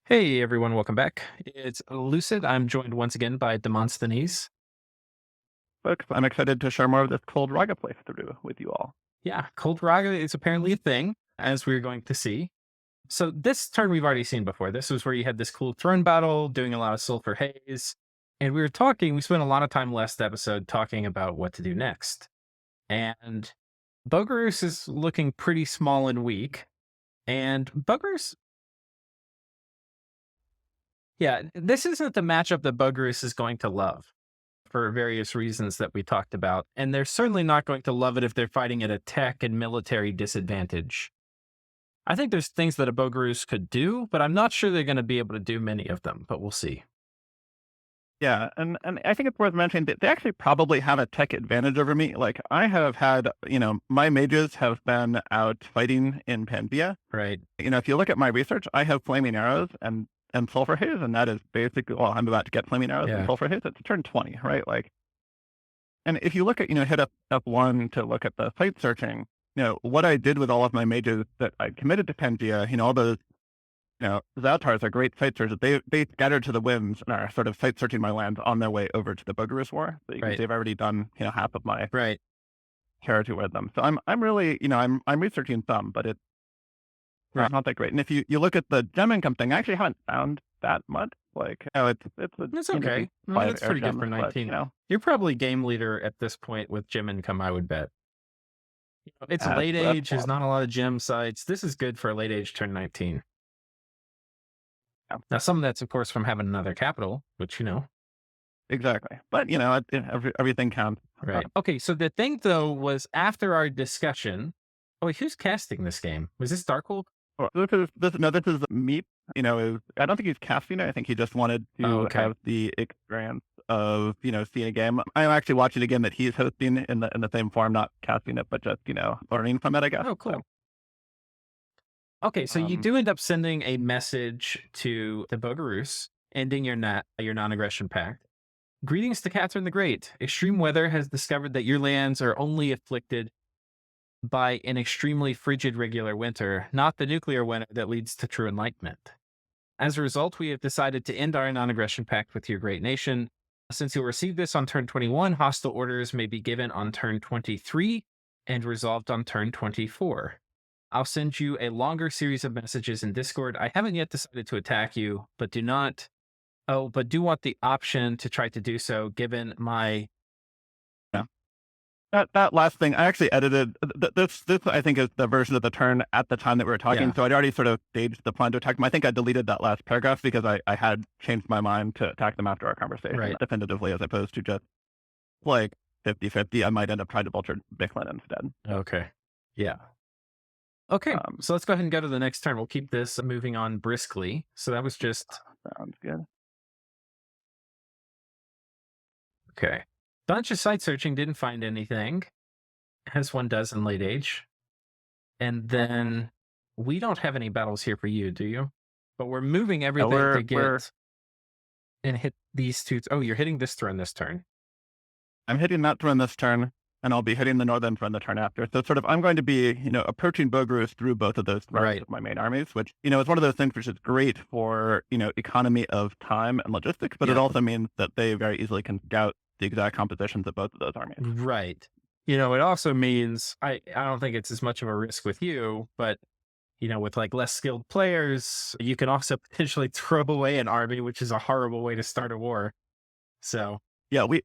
Hey everyone, welcome back. It's Lucid. I'm joined once again by Demosthenes. Folks, I'm excited to share more of this cold Rhaga playthrough with you all. Yeah, Cold Raga is apparently a thing, as we're going to see. So this turn we've already seen before. This was where you had this cool throne battle, doing a lot of sulfur haze. And we spent a lot of time last episode talking about what to do next. And Bogarus is looking pretty small and weak. And Bogarus, yeah, this isn't the matchup that Bogarus is going to love, for various reasons that we talked about. And they're certainly not going to love it if they're fighting at a tech and military disadvantage. I think there's things that a Bogarus could do, but I'm not sure they're going to be able to do many of them, but we'll see. Yeah, and I think it's worth mentioning that they actually probably have a tech advantage over me. Like I have had, my mages have been out fighting in Pangaea. Right. If you look at my research, I have flaming arrows and sulfur haze, and that is basically I'm about to get flaming arrows and Yeah. sulfur haze. It's turn 20, right? Like, and if you look at, hit up F1 to look at the site searching, what I did with all of my mages that I committed to Pangaea, all those Zaltars are great site searchers. They scattered to the winds and are sort of site searching my lands on their way over to the Bogarus War. So you can Right. see I've already done half of my Right. territory with them. So I'm really I'm researching some, but it's Right. not that great. And if you look at the gem income thing, I actually haven't found that much. Like it's a It's okay. I mean, five that's air pretty good gems, for but 19. You're probably game leader at this point with gem income, I would bet. It's late that's age, there's not a lot of gem sites. This is good for a late age turn 19. yeah, Now, some of that's, of course, from having another capital, which, exactly. But everything counts. right. Okay, so the thing though was after our discussion. Oh, wait, who's casting this game? Was this Darkhold? Well, this is Meep. I don't think he's casting it. I think he just wanted Oh, to okay. have the experience of seeing a game. I'm actually watching a game that he's hosting in the same form, not casting it, but just learning from it, I guess. Oh, So, cool. Okay, so you um, do end up sending a message to the Bogarus, ending your non-aggression pact. Greetings to Catherine the Great. Extreme weather has discovered that your lands are only afflicted by an extremely frigid regular winter, not the nuclear winter that leads to true enlightenment. As a result, we have decided to end our non aggression pact with your great nation. Since you'll receive this on turn 21, hostile orders may be given on turn 23 and resolved on turn 24. I'll send you a longer series of messages in Discord. I haven't yet decided to attack you, but do not. Oh, but do want the option to try to do so given my. yeah. That last thing, I actually edited this. I think is the version of the turn at the time that we were talking. Yeah, So I'd already sort of staged the plan to attack them. I think I deleted that last paragraph because I had changed my mind to attack them after our conversation right. definitively, as opposed to just like 50-50. I might end up trying to vulture Bicklin instead. Okay. Yeah. Okay. Um, So let's go ahead and go to the next turn. We'll keep this moving on briskly. So that was just. Sounds good. Okay. Bunch of site searching, didn't find anything, as one does in late age. And then we don't have any battles here for you, do you? But we're moving Yeah, everything to get and hit these two. Oh, you're hitting this throne this turn. I'm hitting that throne this turn, and I'll be hitting the northern throne the turn after. So sort of, I'm going to be, approaching Bogarus through both of those thrones Right. of my main armies, which, is one of those things which is great for, economy of time and logistics, but it Yeah. also means that they very easily can scout the exact compositions of both of those armies. Right. It also means I don't think it's as much of a risk with you, but with like less skilled players, you can also potentially throw away an army, which is a horrible way to start a war. So Yeah, we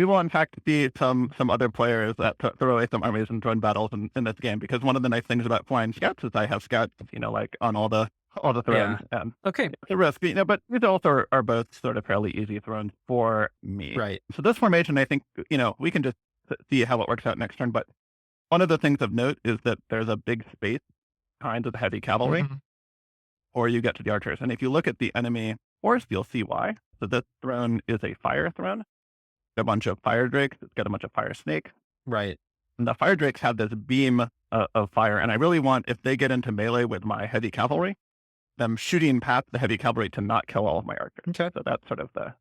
will in fact see some other players that throw away some armies and join battles in this game, because one of the nice things about flying scouts is I have scouts, like on all the thrones, yeah. and Okay. it's a risk, but these also are both sort of fairly easy thrones for me. Right. So this formation, I think, we can just see how it works out next turn. But one of the things of note is that there's a big space behind the heavy cavalry, Mhm. or you get to the archers. And if you look at the enemy force, you'll see why. So this throne is a fire throne. A bunch of fire drakes. It's got a bunch of fire snake. Right. And the fire drakes have this beam of fire. And I really want, if they get into melee with my heavy cavalry, them shooting past the heavy cavalry to not kill all of my archers. Okay. So that's sort of the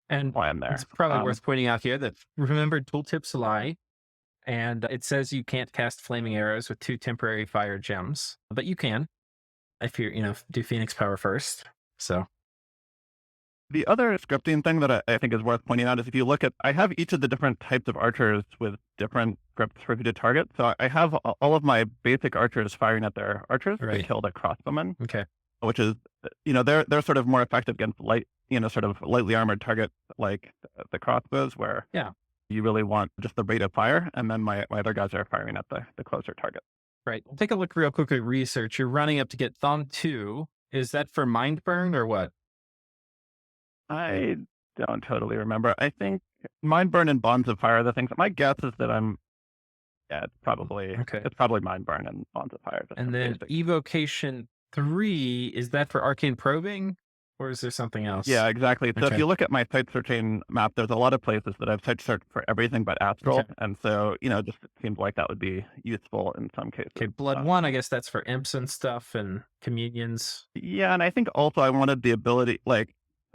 And plan there. it's probably worth pointing out here that remember tooltips lie, and it says you can't cast flaming arrows with 2 temporary fire gems, but you can. if you're, do Phoenix Power first. So, The other scripting thing that I think is worth pointing out is if you look at, I have each of the different types of archers with different scripts for who to target. So I have all of my basic archers firing at their archers to right. kill the crossbowmen, Okay. which is, they're sort of more effective against sort of lightly armored targets like the crossbows, where Yeah. you really want just the rate of fire. And then my other guys are firing at the closer target. Right. We'll take a look real quick at research. You're running up to get Thumb 2. Is that for Mind Burn or what? I don't totally remember. I think Mind Burn and Bonds of Fire are the things. My guess is that yeah, Okay. it's probably Mind Burn and Bonds of Fire. Just And some then basic. Evocation 3, is that for Arcane Probing or is there something else? Yeah, exactly. So if Okay. you look at my site searching map, there's a lot of places that I've site searched for everything but Astral, Okay. and so just it seems like that would be useful in some Okay. cases. Blood 1, I guess that's for imps and stuff and communions. Yeah, and I think also I wanted the ability, like,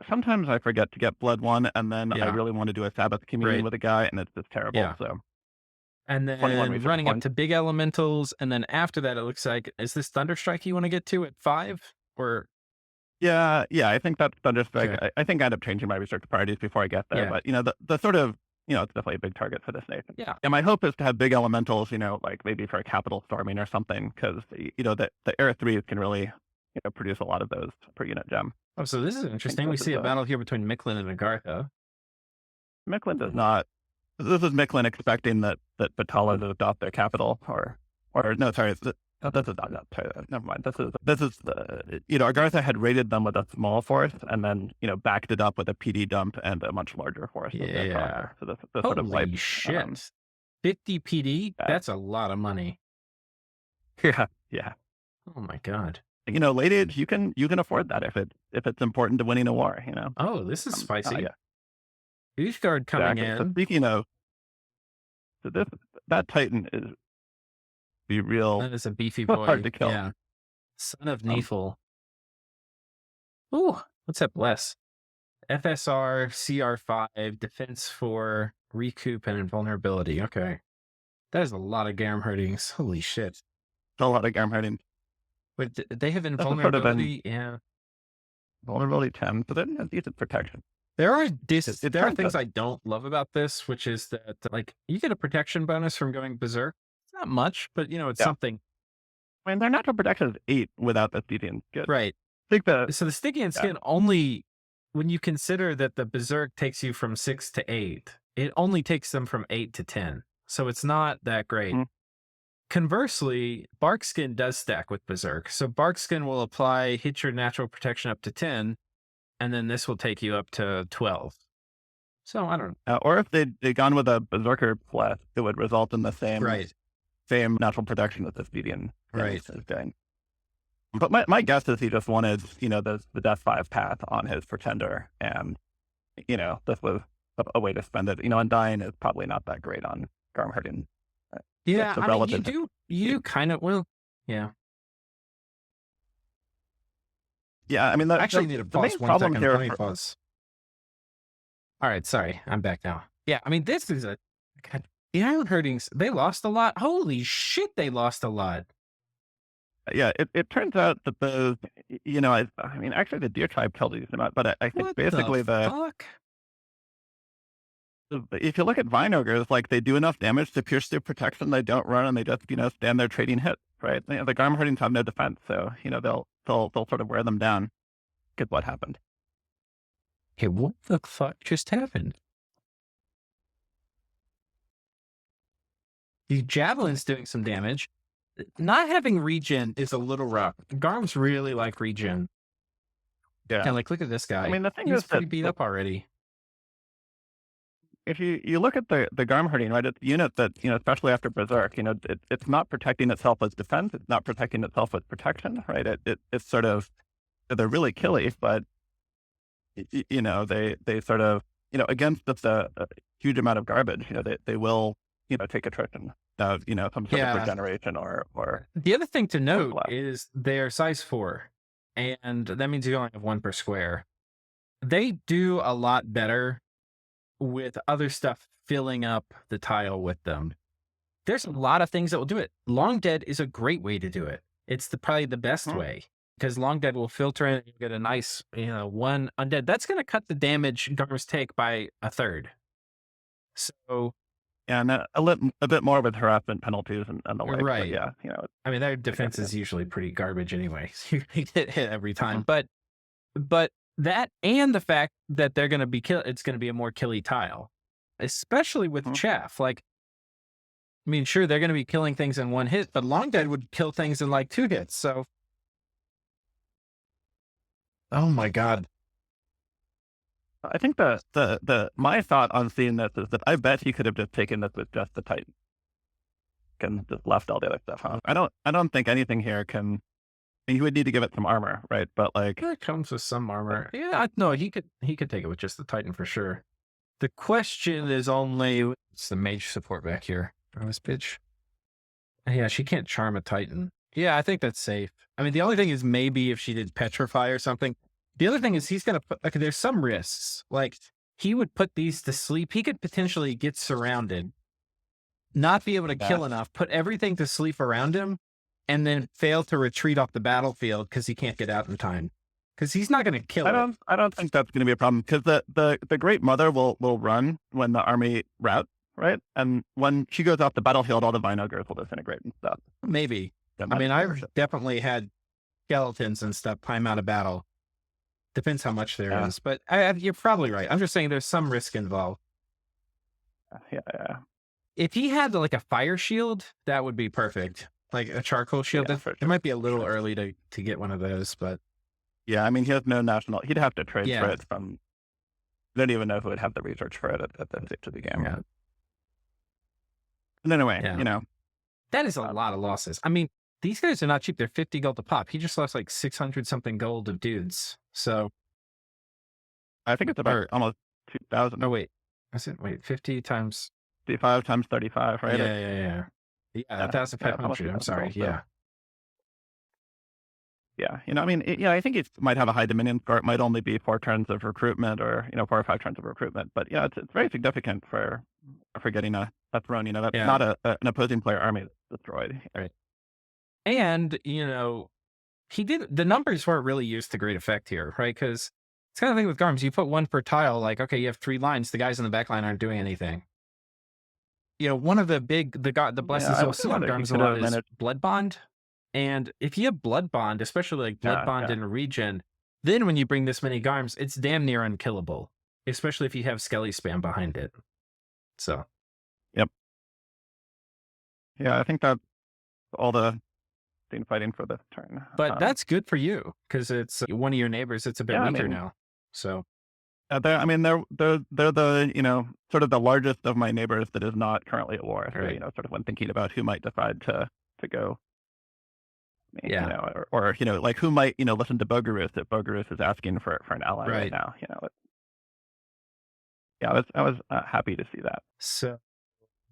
sometimes I forget to get Blood 1, and then I Yeah. really want to do a Sabbath communion Right. with a guy, and it's just terrible. Yeah. So And 21 then research running up points. to big elementals. And then after that, it looks like, is this Thunderstrike you want to get to at 5? Or, Yeah, I think that's Thunderstrike. okay. I think I end up changing my research priorities before I get there, Yeah. but, the sort of, it's definitely a big target for this nation. Yeah. And my hope is to have big elementals, like maybe for a capital storming or something, because, the Air 3s can really, produce a lot of those per unit gem. Oh, so this is I think interesting. We this is see a battle here between Micklin and Agartha. Micklin does not. This is Micklin expecting that Batala to adopt their capital, or no, sorry, this is not, sorry, never mind. This is the, Agartha had raided them with a small force, and then backed it up with a PD dump and a much larger force. Of their Yeah. process. So this sort of Holy wipes. shit. 50 PD? That. That's a lot of money. Yeah. Oh my God. Late age, you can afford that if it's important to winning a war. Oh, this is spicy. Yeah, Beach Guard coming exactly. So in. speaking of, so that Titan is be real That is a beefy boy. hard to kill. Yeah. Son of Um, Neefel. Ooh, what's that bless? FSR, CR5, defense 4, recoup, and invulnerability. Okay. That is a lot of Garum hurtings. Holy shit. a lot of arm hurting. Wait, they have That's a sort of invulnerability? Yeah. vulnerability 10, but then a decent protection. There are It there are turns things out- I don't love about this, which is that like you get a protection bonus from going berserk. It's not much, but it's Yeah. something. I mean, their natural protection is 8 without the Stygian. Good. Right. I think the So the Stygian Yeah. skin only, when you consider that the berserk takes you from 6 to 8, it only takes them from 8 to 10. So it's not that great. Mhm. Conversely, bark skin does stack with berserk. So bark skin will apply, hit your natural protection up to 10, and then this will take you up to 12. So I don't know. or if they'd gone with a berserker plus, it would result in the same Right. same natural protection that the Stygian Right. is doing. But my guess is he just wanted, the Death 5 path on his Pretender, and, this was a way to spend it. Undying is probably not that great on Garm hurting. Yeah, It's a I mean, you relative- do kind of, well, yeah. Yeah, I mean, I actually need to the main pause 1 problem second. here Let me pause. All right, sorry, I'm back now. Yeah, I mean, this is God, the Island Hurtings, they lost a lot. Holy shit, they lost a lot. Yeah, it turns out that those, I mean, actually the Deer Tribe killed a decent amount, but I think What basically the fuck? if you look at Vine Ogres, like, they do enough damage to pierce their protection, they don't run, and they just, stand there trading hits, right? The Garm Herdings have no defense, so, they'll sort of wear them down. Good, what happened? Okay, what the fuck just happened? The Javelin's doing some damage. Not having regen is a little rough. Garms really like regen. Yeah. And like, look at this guy. I mean, the thing He's is pretty that beat up already. if you look at the Garm Herding, right, it's a unit that, especially after Berserk, it's not protecting itself with defense, it's not protecting itself with protection, right? It's sort of, they're really killy, but, they sort of, against just a huge amount of garbage, they will, take attrition of, some sort Yeah. of regeneration or The other thing to note left. is they're size 4, and that means you only have 1 per square. They do a lot better with other stuff filling up the tile with them. There's a lot of things that will do it. Long Dead is a great way to do it. It's probably the best Mhm. way. because Long Dead will filter in and you get a nice, one undead. That's going to cut the damage Garms take by a third. So, Yeah, and a bit more with harassment penalties and the like. But right. yeah, I mean, their it's defense is significant. usually pretty garbage anyway. You get hit every time. Mhm, But that and the fact that they're going to be it's going to be a more killy tile, especially with mhm. chaff. Like, I mean, sure, they're going to be killing things in one hit, but Long Dead would kill things in like 2 hits. So, oh my God. I think the my thought on seeing this is that I bet he could have just taken this with just the Titan and just left all the other stuff on. I don't think anything here can. He would need to give it some armor, right? But like, It comes with some armor. Yeah, no, he could take it with just the Titan for sure. The question is only it's the mage support back here. Oh, this bitch. Yeah, she can't charm a Titan. Yeah, I think that's safe. I mean, the only thing is maybe if she did petrify or something. The other thing is he's gonna put there's some risks. Like he would put these to sleep. He could potentially get surrounded, not be able to yeah, kill enough, put everything to sleep around him, and then fail to retreat off the battlefield because he can't get out in time. Because he's not gonna I kill it. don't I don't think that's going to be a problem because the Great Mother will run when the army routes, right? And when she goes off the battlefield, all the vine ogres will disintegrate and stuff. Maybe. That I might mean, be I've worth it. definitely had skeletons and stuff climb out of battle. Depends how much there Yeah, is, but you're probably right. I'm just saying there's some risk involved. yeah, yeah, If he had like a fire shield, that would be perfect. Like a charcoal shield. yeah, for It sure. might be a little early to get one of those, but Yeah, I mean, he has no national. He'd have to trade for yeah, it from. I don't even know who would have the research for it at this stage of the game. yeah, And anyway, yeah. That is a um, lot of losses. I mean, these guys are not cheap. They're 50 gold a pop. He just lost like 600 something gold of dudes. So, I think it's about or almost 2,000. oh wait, wait 50 times 55 times 35, right? yeah, Yeah, yeah, it's almost 1,500. I'm 2,000 sorry. gold. So Yeah, yeah, I mean, I think it might have a high Dominion score. It might only be 4 turns of recruitment, or 4 or 5 turns of recruitment. But yeah, it's very significant for getting a throne. That's yeah. not an opposing player army that's destroyed. Right. And he did the numbers weren't really used to great effect here, right? Because it's kind of thing with Garms. You put one per tile, like okay, you have 3 lines. The guys in the back line aren't doing anything. One of the Yeah, blessings I you'll wonder see on whether he Garms a could lot have is managed. Blood Bond. And if you have Blood Bond, especially like Blood Yeah, Bond yeah, in a region, then when you bring this many Garms, it's damn near unkillable. Especially if you have Skelly spam behind it. So yep, yeah. I think that's all the team fighting for this turn. but that's good for you because it's one of your neighbors. It's a bit Yeah, I weaker mean, now. So I mean, they're the sort of the largest of my neighbors that is not currently at war. So right. sort of when thinking about who might decide to go, Yeah. or like who might listen to Bogarus if Bogarus is asking for an ally right Right. now. Yeah, I was happy to see that. So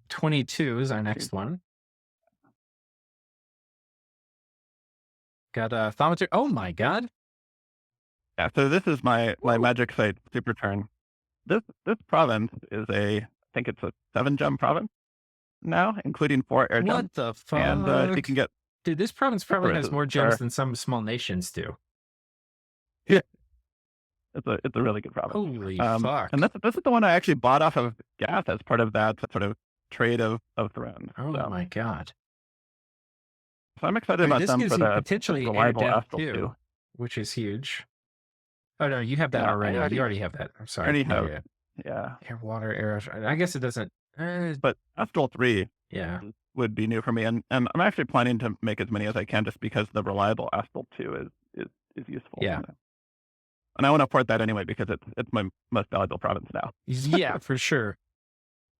22 is our next one. Got a Thaumaturge. Oh my god. Yeah, so this is my Woo. magic site super turn. This province is I think it's a 7 gem province now, including 4 air gems, What the and you fuck? can get Dude, this province probably has resources, more which gems are than some small nations do. yeah, it's a really good province. Holy And fuck. this is the one I actually bought off of Gath as part of that sort of trade of thrones. Oh So my god. I'm excited All right, about this them gives for you the potentially air reliable death Astral too, too. which is huge. Oh no, you have that Yeah, already. You already have that. I'm sorry. already Yeah, have yeah. yeah, Air, water, air. I guess it doesn't. but Astral 3 Yeah. would be new for me, and I'm actually planning to make as many as I can just because the reliable Astral 2 is useful. Yeah. And I want to port that anyway because it's my most valuable province now. Yeah, for sure.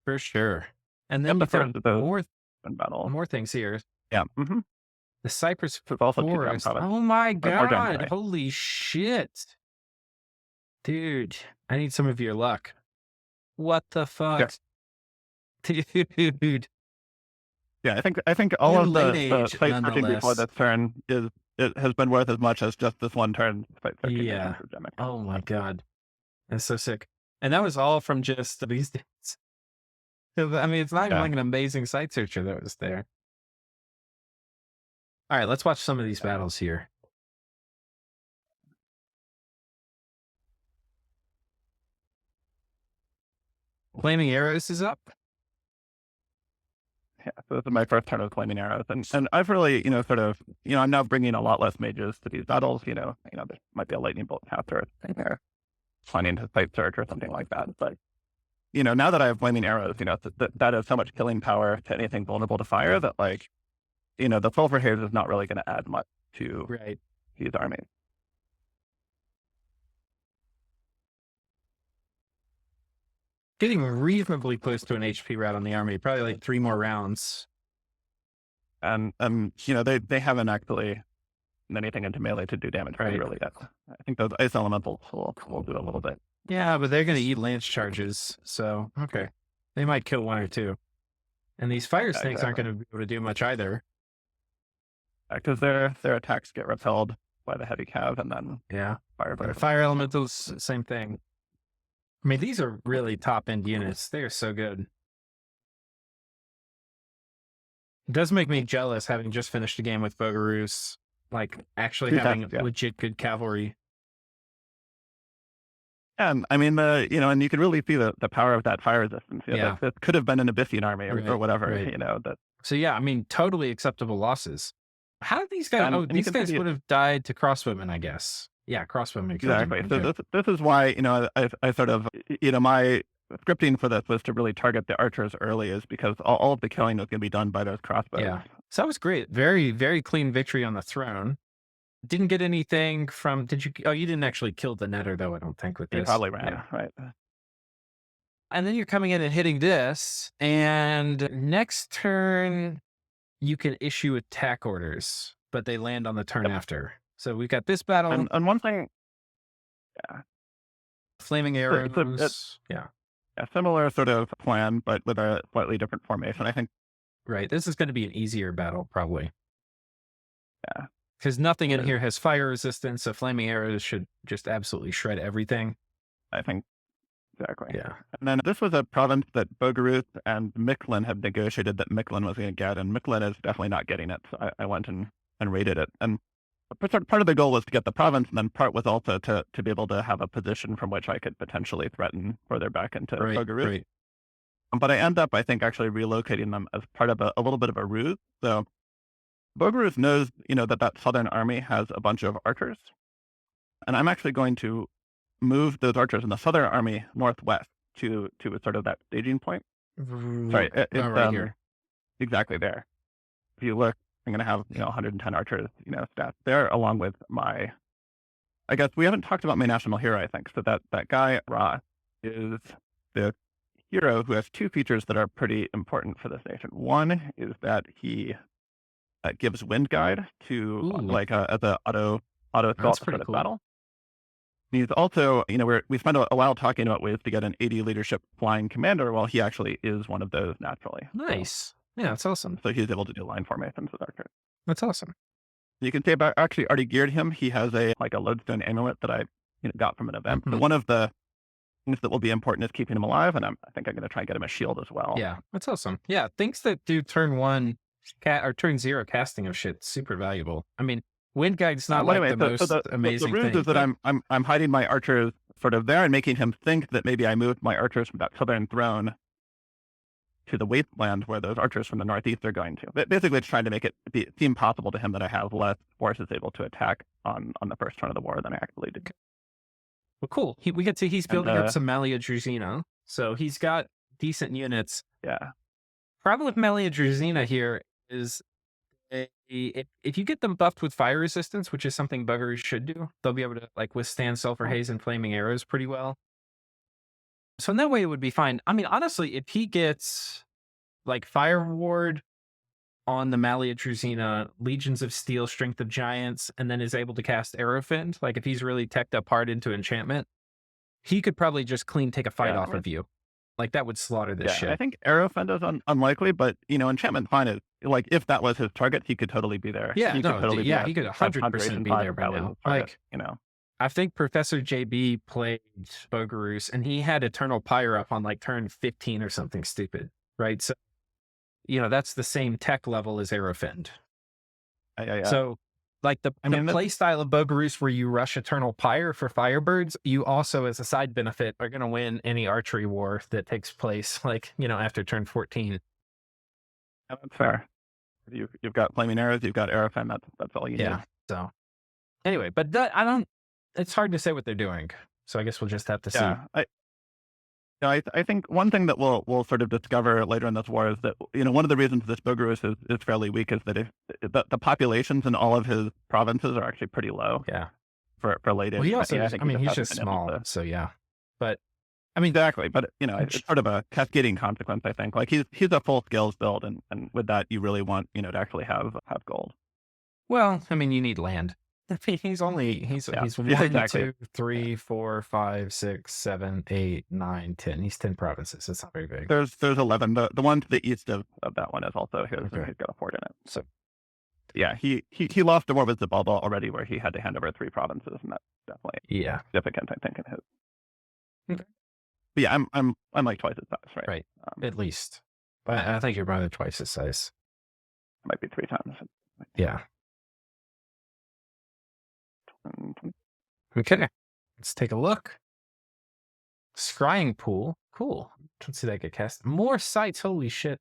For sure. And then And you the first found of those in battle. more things here. Yeah. Mm-hmm. The Cypress It's also 2 gem Forest. province. Oh my Or 4 gem, god. sorry. Holy shit. Dude, I need some of your luck. What the Yeah. fuck? Dude. Yeah, I think all In of late the age, site searching before nonetheless. this turn it has been worth as much as just this one turn site searching in Yeah. terms of gem exchange. Oh my god. That's so sick. And that was all from just these days. I mean, it's not even Yeah. like an amazing site searcher that was there. All right, let's watch some of these Yeah. battles here. Flaming Arrows is up. Yeah, so this is my first turn of Flaming Arrows, and I've really, sort of, I'm now bringing a lot less mages to these battles. There might be a lightning bolt caster thing there, planning to site search or something like that. But now that I have Flaming Arrows, that has so much killing power to anything vulnerable to fire that, like, the Sulfur Haze is not really going to add much to Right. these armies. Getting reasonably close to an HP route on the army, probably like 3 more rounds. And they haven't actually done anything into melee to do damage really yet. I think those ice elementals will do a little bit. Yeah, but they're going to eat lance charges, so okay. They might kill 1 or 2. And these fire snakes aren't going to be able to do much either. Because their attacks get repelled by the heavy cav, and then fire elementals, same thing. I mean, these are really top end units. They are so good. It does make me jealous having just finished a game with Bogarus, like actually having legit good cavalry. And I mean, and you can really see the power of that fire resistance. That could have been an Abyssian army or whatever. That. So yeah, I mean, totally acceptable losses. How did these guys? These guys would have died to crossbowmen, I guess. Yeah, crossbowmen. Exactly. So this is why I sort of my scripting for this was to really target the archers early, is because all of the killing was going to be done by those crossbows. Yeah, so that was great. Very, very clean victory on the throne. Didn't get anything from. Did you? Oh, you didn't actually kill the netter, though. I don't think with this. You probably ran right. And then you're coming in and hitting this, and next turn you can issue attack orders, but they land on the turn after. So we've got this battle. And one thing, Flaming Arrows. A similar sort of plan, but with a slightly different formation, I think. Right. This is going to be an easier battle, probably. Yeah. Because nothing in here has fire resistance, so Flaming Arrows should just absolutely shred everything. I think. Exactly. Yeah. And then this was a province that Bogarus and Mictlan had negotiated that Mictlan was going to get, and Mictlan is definitely not getting it. So I went and raided it. And part of the goal was to get the province, and then part was also to be able to have a position from which I could potentially threaten further back into Bogarus. Right. But I end up, I think, actually relocating them as part of a little bit of a ruse. So Bogarus knows, that southern army has a bunch of archers, and I'm actually going to move those archers in the southern army northwest to sort of that staging point. Sorry, it's right here. Exactly there. If you look, I'm going to have 110 archers, stats there, along with my. I guess we haven't talked about my national hero. I think so. That guy Rhaga is the hero who has 2 features that are pretty important for this nation. One is that he gives wind guide to as a auto assault sort of battle. He's also, we spent a while talking about ways to get an 80 leadership flying commander. Well, he actually is one of those naturally. Nice. Yeah, that's awesome. So he's able to do line formations with archers. That's awesome. You can say about actually already geared him. He has a lodestone amulet that I got from an event. Mm-hmm. But one of the things that will be important is keeping him alive, and I think I'm going to try and get him a shield as well. Yeah, that's awesome. Yeah, things that do turn 1 or turn 0 casting of shit super valuable. I mean, wind guide's not the most amazing thing. The ruse is that I'm hiding my archers sort of there and making him think that maybe I moved my archers from that southern throne to the wasteland where those archers from the northeast are going to. But basically, it's trying to make it seem possible to him that I have less forces able to attack on the first turn of the war than I actually did. Well, cool. We get to he's building up some Malia Druzina, so he's got decent units. Yeah. Problem with Malia Druzina here is if you get them buffed with fire resistance, which is something Bogarus should do, they'll be able to withstand Sulfur Haze and Flaming Arrows pretty well. So in that way, it would be fine. I mean, honestly, if he gets Fire Ward on the Malia Druzina, Legions of Steel, Strength of Giants, and then is able to cast Aerofend, if he's really teched up hard into enchantment, he could probably just take a fight off of you. That would slaughter this shit. I think Aerofend is unlikely, but enchantment fine is if that was his target, he could totally be there. Yeah, he could 100% be there by now. I think Professor JB played Bogarus, and he had Eternal Pyre up on turn 15 or something stupid, right? So, that's the same tech level as Aerofend. Yeah. So like the I mean, play style of Bogarus where you rush Eternal Pyre for Firebirds, you also, as a side benefit, are going to win any archery war that takes place, like, after turn 14. that's fair. You've got flaming arrows, you've got Aerofen. That's all you need. Yeah. So anyway, but it's hard to say what they're doing. So I guess we'll just have to see. Yeah, I think one thing that we'll sort of discover later in this war is that one of the reasons this Bogarus is fairly weak is that if the populations in all of his provinces are actually pretty low. Yeah. For late. Well, he also, I I think mean, he's hasn't just been able small. to. So yeah. But I mean, Exactly, but it's sort of a cascading consequence. I think like he's a full scales build, and with that you really want to actually have gold. well, I mean, you need land. I mean, he's Yeah. 1, Yeah, exactly. 2, 3, 4, 5, 6, 7, 8, 9, 10. He's 10 provinces. It's not very big. There's 11. The one to the east of that one is also his, Okay. and he's got a fort in it. So yeah, he lost the war with Zabalba already, where he had to hand over 3 provinces, and that's definitely Yeah. significant, I think, in his. Okay. But yeah, I'm like twice his size, right? Right. At least. But I think you're probably twice his size. Might be 3 times. Yeah. 20. Okay. Let's take a look. Scrying pool. Cool. Let's see that get cast. More sites. Holy shit.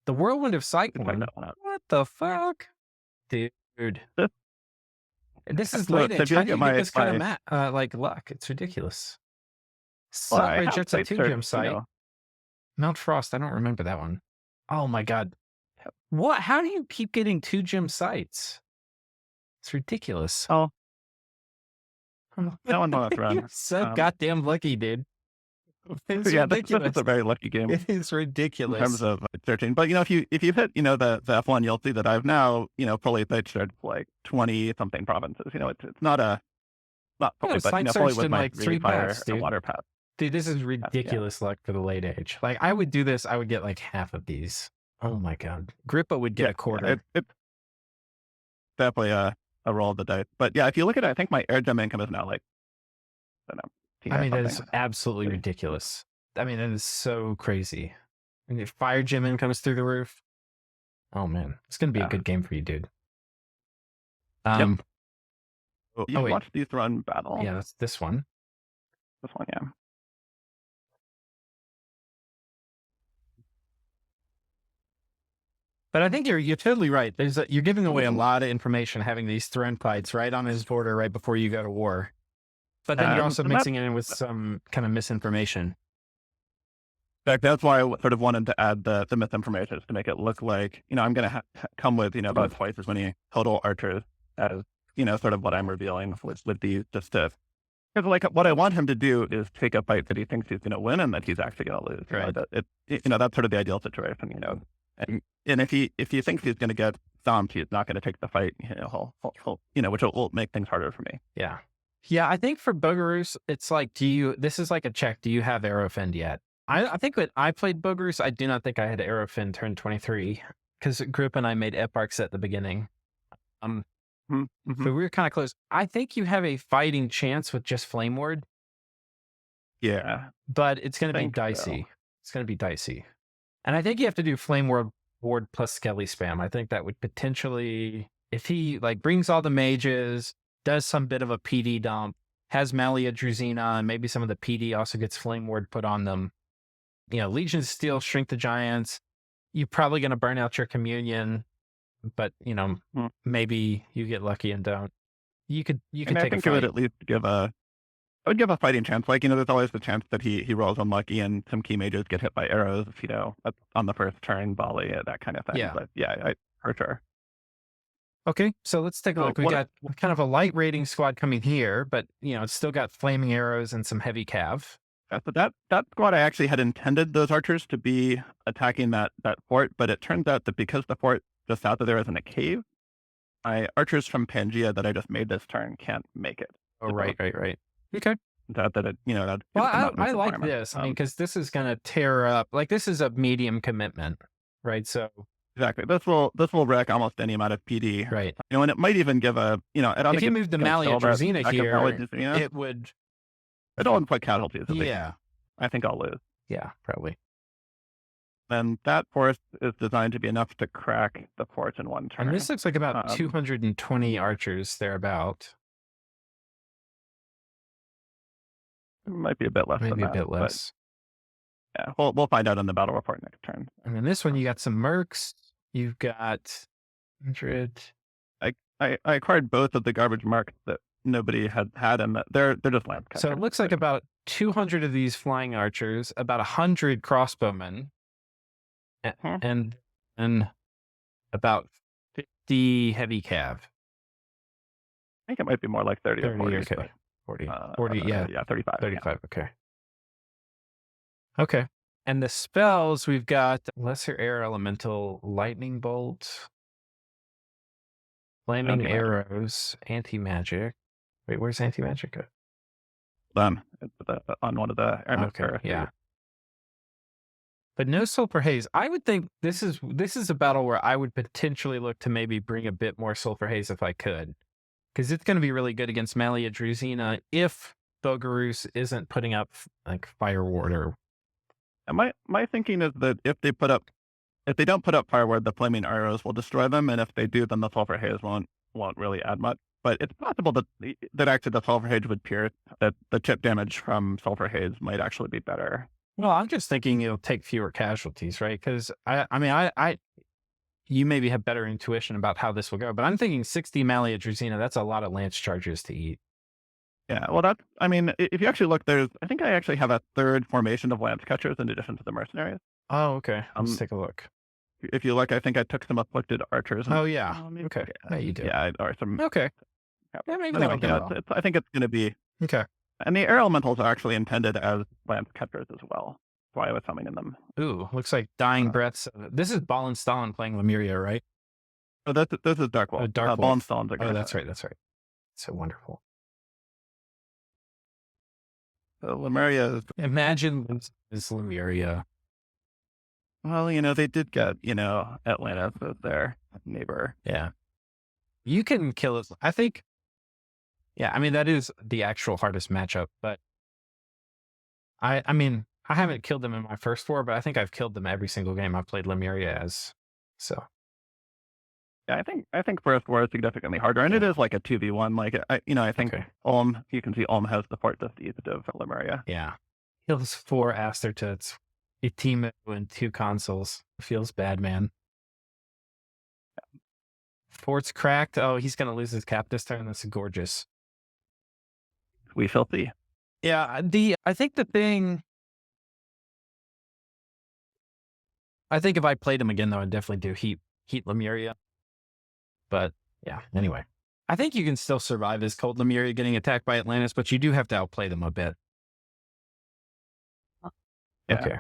The Whirlwind of Sight Check one. that one out. What the fuck? Dude. This is So late if edge. you How look do at you get my this kind of like luck? It's ridiculous. well, I Sunbridge, have that's a site 2 search, gem site. Mount Frost, I don't remember that one. Oh my god. What? How do you keep getting 2 gem sites? It's ridiculous. Oh, that one's on a run. You're so goddamn lucky, dude. It's Yeah, this ridiculous. is a very lucky game It is in ridiculous. terms of searching. But if you hit the F1, you'll see that I've now fully site searched like 20 something provinces. It's not fully, but site fully searched with in my like 3 fire paths, and dude. water path. Dude, this is ridiculous luck for the late age. Like, I would do this, I would get like half of these. Oh my god. Grippa would get a quarter. It's definitely a roll of the dice. But yeah, if you look at it, I think my air gem income is now like, I don't know. I mean, that is something. absolutely ridiculous. I mean, that is so crazy. And if fire gem in comes through the roof, oh man, it's gonna be a good game for you, dude. You wait. watched these run battle. Yeah, that's this one. This one, yeah. But I think you're totally right. You're giving away a lot of information having these throne fights right on his border right before you go to war. But then you're also mixing it in with some kind of misinformation. In fact, that's why I sort of wanted to add the misinformation to make it look like I'm going to come with about twice as many total archers as sort of what I'm revealing with these, just to, because like what I want him to do is take a fight that he thinks he's going to win and that he's actually going to lose. Right. That's sort of the ideal situation. And if he thinks he's going to get stomped, he's not going to take the fight. Which will make things harder for me. Yeah. Yeah, I think for Bogarus, it's like, this is like a check. Do you have Aerofend yet? I think when I played Bogarus, I do not think I had Aerofend turn 23 because Group and I made eparchs at the beginning. So we were kind of close. I think you have a fighting chance with just Flame Ward. Yeah. But it's going to be dicey. So. It's going to be dicey. And I think you have to do Flame Ward plus Skelly spam. I think that would potentially, if he like brings all the mages, does some bit of a PD dump, has Malia Druzina, and maybe some of the PD also gets Flame Ward put on them. Legion of Steel, Shrink the Giants. You're probably going to burn out your Communion, but maybe you get lucky and don't. You could take a fight. I would at least give a fighting chance. Like there's always the chance that he rolls unlucky and some key mages get hit by arrows. On the first turn, volley, that kind of thing. Yeah, but yeah, for sure. Okay, so let's take a look. We got kind of a light rating squad coming here, but it's still got flaming arrows and some heavy cav. So that squad, I actually had intended those archers to be attacking that fort, but it turns out that because the fort just south of there is in a cave, my archers from Pangea that I just made this turn can't make it. Oh, right. Okay. Well, I like this. I mean, because this is going to tear up. Like, this is a medium commitment, right? So exactly, this will wreck almost any amount of PD, right? And it might even give a if you move the Malia Druzina here, it would. I don't want to put casualties. Yeah, I think I'll lose. Yeah, probably. then that force is designed to be enough to crack the fort in one And this turn. looks like about Um, 220 archers thereabout, it might be a bit less than maybe a that, bit but less. yeah, we'll find out in the battle report next turn. And then this one, you got some mercs. You've got 100. I acquired both of the garbage marks that nobody had, and that they're just lance So it catchers. looks like about 200 of these flying archers, about 100 crossbowmen, a- Hmm, and about 50 heavy cav. I think it might be more like 30 or 30, 40, okay. but 40, yeah, yeah, 35. Yeah. 35, okay. Okay. And the spells, we've got Lesser Air Elemental, Lightning Bolt, Flaming Anti-magic. Arrows, Anti-Magic. Wait, where's Anti-Magic go? It's on one of the airmen Okay, for yeah. But no Sulfur Haze. I would think this is a battle where I would potentially look to maybe bring a bit more Sulfur Haze if I could. Because it's going to be really good against Malia Druzina if Bogarus isn't putting up like Fire Ward or... And my thinking is that if they don't put up Fireward, the flaming arrows will destroy them, and if they do, then the sulfur haze won't really add much. But it's possible that actually the sulfur haze would pierce, that the chip damage from sulfur haze might actually be better. Well, I'm just thinking it'll take fewer casualties, right? Because you maybe have better intuition about how this will go, but I'm thinking 60 Malia Druzina, that's a lot of lance charges to eat. Yeah, well, if you actually look, I think I actually have a third formation of lance catchers in addition to the mercenaries. Oh, okay. Let's Um, take a look. if you look, I think I took some afflicted archers. Oh, yeah. Maybe, Okay. Yeah, you do. yeah, or some. Okay. Yeah, maybe Anyway, that'll go well. I think it's going to be. Okay. And the air elementals are actually intended as lance catchers as well. That's why I was summoning them. Ooh, looks like Dying Uh, Breaths. This is Ball and Stalin playing Lemuria, right? So this is Dark Oh, Wolf. Dark Ball and Wolf. Stone's Oh, aggressor. that's right. That's right. So wonderful. So Lemuria is, Imagine this Lemuria. well, they did get, Atlantis as their neighbor. Yeah. You can kill it. I think, yeah, I mean, that is the actual hardest matchup, but I mean, I haven't killed them in my first four, but I think I've killed them every single game I've played Lemuria as. So, Yeah, I think First War is significantly harder, and it Yeah. is like a 2v1. Like, I think Okay. You can see Ulm has the fort just east of Lemuria. yeah. Kills 4 Astertuts, a team and 2 consoles. Feels bad, man. Fort's cracked. Oh, he's going to lose his cap this turn. That's gorgeous. We shall see. Yeah. I think if I played him again, though, I'd definitely do Heat Lemuria. But yeah, anyway. I think you can still survive as Cold Lemuria getting attacked by Atlantis, but you do have to outplay them a bit. Yeah. Okay.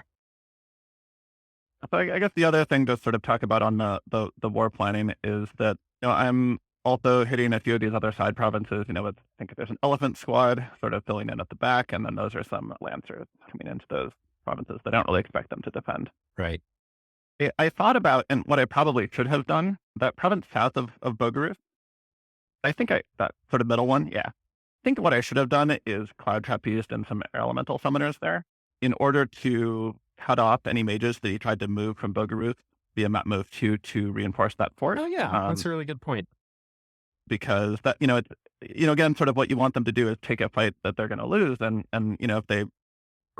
So I guess the other thing to sort of talk about on the war planning is that I'm also hitting a few of these other side provinces. I think there's an elephant squad sort of filling in at the back, and then those are some lancers coming into those provinces. They don't really expect them to defend. Right. I thought about, and what I probably should have done, that province south of Bogarus. I think that sort of middle one, yeah. I think what I should have done is Cloud Trapeze and some elemental summoners there in order to cut off any mages that he tried to move from Bogarus via map move 2 to reinforce that fort. Oh, yeah. That's a really good point. Because that, it's, again, sort of what you want them to do is take a fight that they're going to lose. And, if they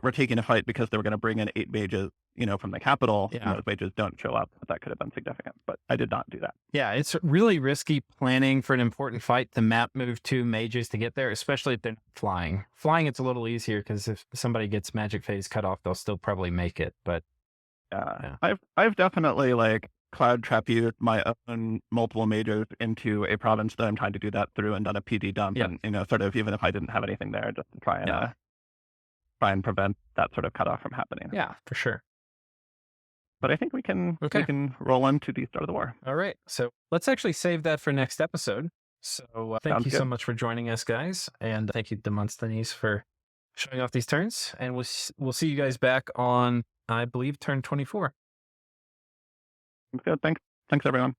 were taking a fight because they were going to bring in 8 mages, from the capital, Yeah. those mages don't show up. That could have been significant, but I did not do that. Yeah, it's really risky planning for an important fight to map move 2 mages to get there, especially if they're not flying. Flying, it's a little easier because if somebody gets magic phase cut off, they'll still probably make it. But Yeah. I've definitely cloud trapezed my own multiple mages into a province that I'm trying to do that through and done a PD dump. Yeah. And, sort of, even if I didn't have anything there, just to try and prevent that sort of cutoff from happening. yeah, for sure. But I think we can roll into the start of the war. All right. So let's actually save that for next episode. So thank Sounds you so good. much for joining us, guys. And thank you, Demosthenes, for showing off these turns. And we'll see you guys back on, I believe, turn 24. Good. Thanks, everyone.